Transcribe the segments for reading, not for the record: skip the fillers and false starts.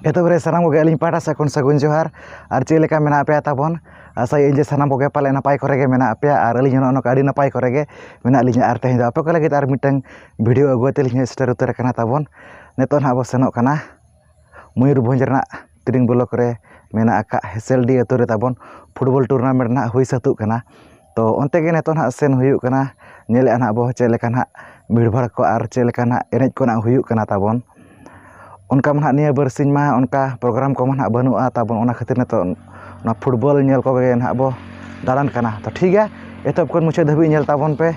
एतबरे सानाम कोगे अलिंग पाटा से सगुन जोहार और चे लेका मेना पे ताबन आसाई जे सानाम कोगे पाले नपाय करे मेना पे और अलिंग नक आड़ी नपाय करे मेना लिंग और तेज आपे को लगे और मिटन वीडियो अगुते लिंग स्टार उतर कना ताबन नेतो ना बो सेनोक कना मयूरभंज रना तिरिंग ब्लॉक रे मेना आका हेसेलडी अतु रे ताबन फुटबॉल टूर्नामेंट ना हुई सतुक कना तो ओनते गे नेतो ना सेन हुयुक कना नेले ना बो चे लेका ना भीड़भाड़ को और चे लेका ना एनेज को ना हुयुक कना ताबन उनका मन निया बरसिन मा उनका प्रोग्राम को मन बनुआ ताबन उना खातिर ने तो ना फुटबॉल नेल को गे ना बो दालान कना तो ठीक है एतब कोन मुचे धबी नेल ताबन पे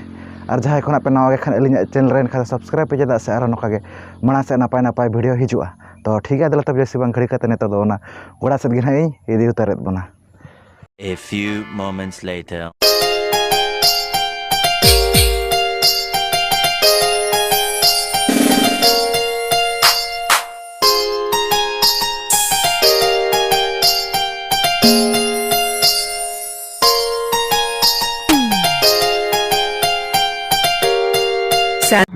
और जहां को पे नवा गे खान अलिंग चैनल रेन खा सब्सक्राइब पे जदा से आरो नका गे मना से नपाय नपाय वीडियो हिजुआ तो ठीक है दला तब जैसे बंग खड़ी कते ने तो ना गोड़ा से गे ना इदी उतारत बना। A few moments later.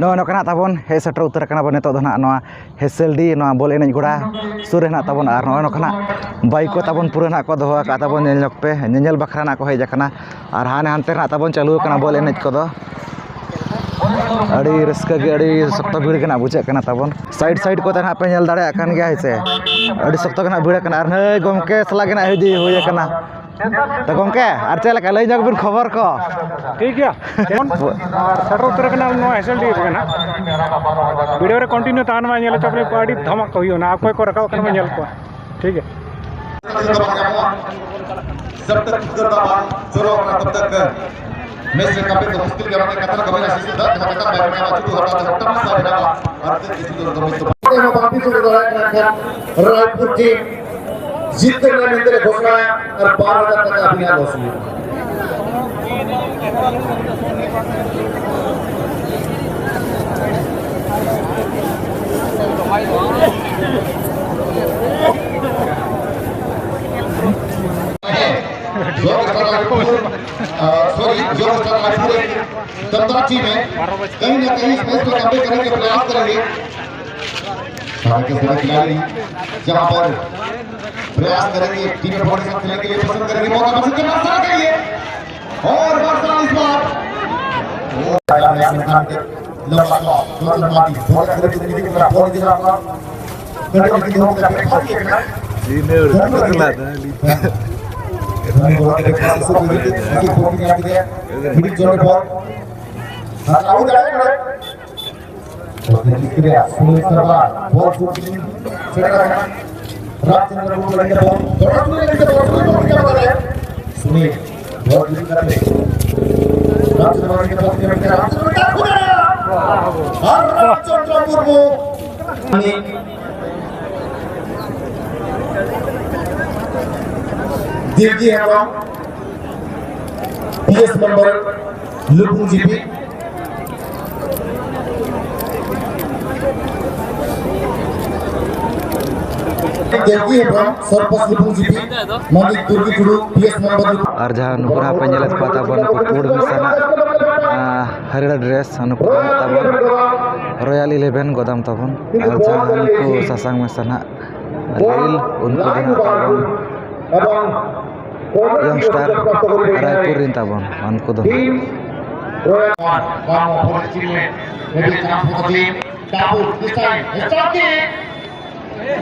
नो कना ताबन हे सेटर उतर कना बने तो ना नवा हेसेलडी नवा बॉल एनेज गोड़ा सुर ना ताबन और नो कना बाइक को ताबन पूरा ना को दोहा का ताबन नेल नक पे नेल बखरा ना को हेज कना और हाने हानते ना ताबन चालू कना बॉल एनेज को दो अड़ी रस्का गे अड़ी सख्त भीड़ कना बुझे कना ताबन साइड साइड को तना पे नेल दाड़े कान गया है अड़ी सख्त कना भीड़ कना और नै गमके सला गना हिदी होय कना तो गमके और चले का लई जग बिन खबर को ठीक है सेटर उतर कना नो हेसेलडी कना वीडियो रे कंटिन्यू तान मा नेल चपरे पाड़ी धमक होयो ना कोई को रखाव कना नेल को ठीक है जब तक चलो तब तक मैच से काफी मुश्किल के बारे में कतर कबीर आशीष दा कतर बैठ में चुटू होता है तब से बिना अर्थ किसी को तो वापस हो गया रायपुर की जीतने में मेरे घोषणा और 12,000 तक अभियान घोषणा टीम है कहीं ना कहीं इस मैच को कंप्लीट करने के प्रयास करेंगे खिलाड़ी जहां पर प्रयास करेंगे टीम में बहुत खेलने के लिए पसंद करेंगे मौका पसंद करना साथ करिए और वर्षा इस बार लंबा बहुत माटी बहुत तरह की नीति का बहुत दिख रहा कंट्रोल की होता है जीने और निकला था इतने बहुत तरह के से कोई की फोन आ गया मिड जोन बॉल आउट आया और देखिए क्या सुनील शर्मा बहुत शूटिंग सेट रामचंद्र को लगे बॉल क्या कर रहे हैं सुनील बहुत लीड कर रहे हैं रामचंद्र के पास में रामचंद्र और रामचंद्र मुर्मू देवजी है पीएस नंबर लुबू जीपी देवजी है सरपंच लुबू जीपी मालिक दुर्गी गुरु पीएस नंबर और जहाँ नुपुरा पंजलत पाता बन को पूर्ण मिसाना हरिड़ा ड्रेस नुपुरा ताबन रॉयल 11 गोदाम ताबन और जहाँ उनको सासांग मिसाना रील उनको ताबन यंगस्टर रायपुर रिन ताबन उनको दो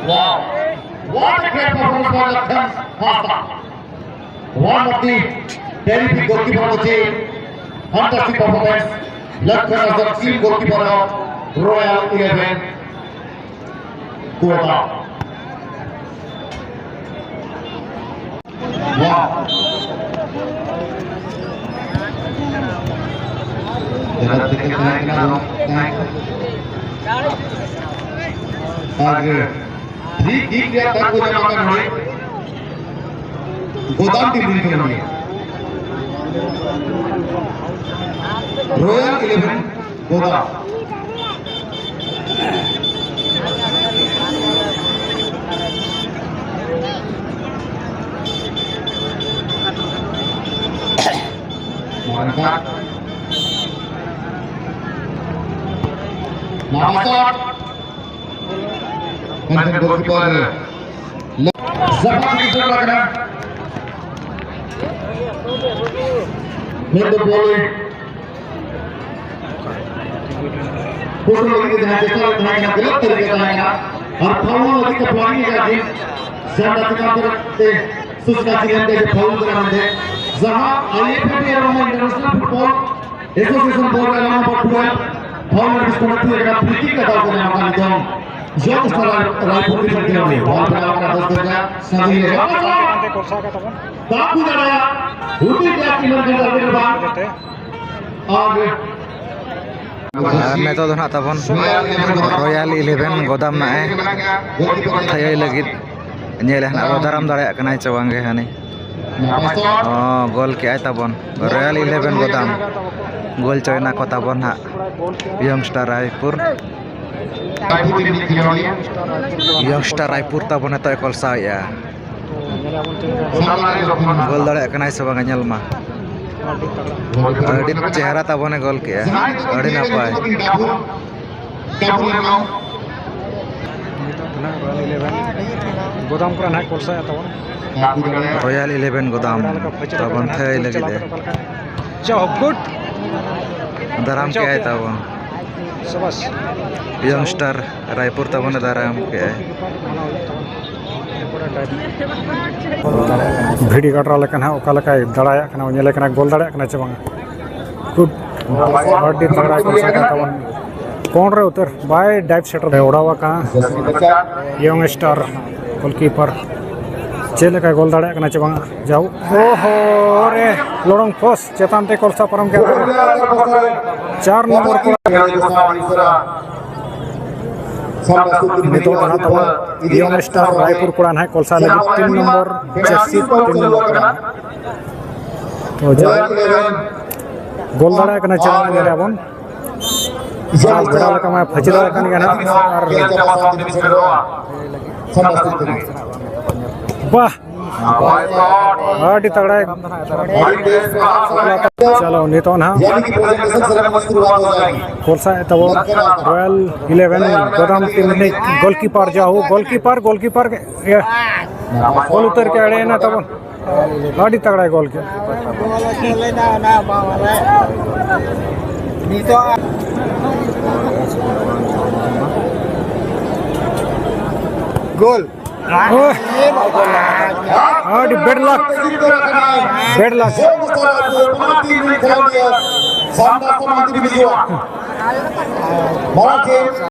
Wow! What a great performance by Lakhans Hasta! One of the very big goalkeeper of the team. Fantastic performance. Lakhan as the team goalkeeper of Royal 11. Kota. Wow! आगे ठीक ठीक या तक को जमा करना है गोदाम टीम विन करनी है रॉयल 11 गोदाम Nama shot. And then goalkeeper Zaman kita lakukan. Untuk boleh. Foto lagi dengan jasa dengan gelap terkait और फाउल लगी तो प्लानिंग करके ज़्यादा करते सुस्ता चिकन के फाउल कराने जहां IFF international football association board का नाम पर फाउल रिस्पॉन्सिबिलिटी का फ्रीकिक का दाव करने वाला निगम जो रायपुर की संख्या में बॉल पर अपना 10 गया सभी बापू दराया हुडी क्या किलर के बाद और मैं तो दोनों तबन रॉयल 11 गोदाम ना है थाई लगी नेले हना दाराम दाड़े कनाय चवांगे हनी गोल के आय तबन रॉयल 11 गोदाम गोल चोयना को तबन हा यंगस्टर रायपुर तबन तो कल साया गोल दाड़े कनाय चवांगे नेलमा अड़ी चेहरा तबने गोल के अड़ी नपाय गोदाम पूरा ना कोर्सा तबन रॉयल 11 गोदाम तबन थाई लगी दे चो गुड दाराम के आय तबन सबस यंगस्टर रायपुर तबन दाराम के आय भिडी कटरा लेकिन हाँ ओका लका दड़ाया कना नेले कना गोल दड़ाया कना चबंग गुड बॉडी तगड़ा को सका तवन कौन रे उतर बाय डाइव सेटर ओडावा का यंग स्टार गोलकीपर चेले का गोल दड़ाया कना चबंग जाऊ ओहो रे लोडंग पोस चेतान ते कोलसा परम के 4 नंबर को नितो तना तब यंग स्टार रायपुर कोड़ा है कोलसा लगी 3 नंबर जर्सी 3 नंबर तो जा गोल दाड़ा कना चला ने बन बड़ा लका मैं फजिला कन गना वाह आड़ी तगड़ा चलो नितो ना कोलसा तब रॉयल 11 गोदाम टीम ने गोलकीपर जाओ गोलकीपर गोल उतर के अड़े ना तब आड़ी तगड़ा गोल के गोल आड़ी बेड लक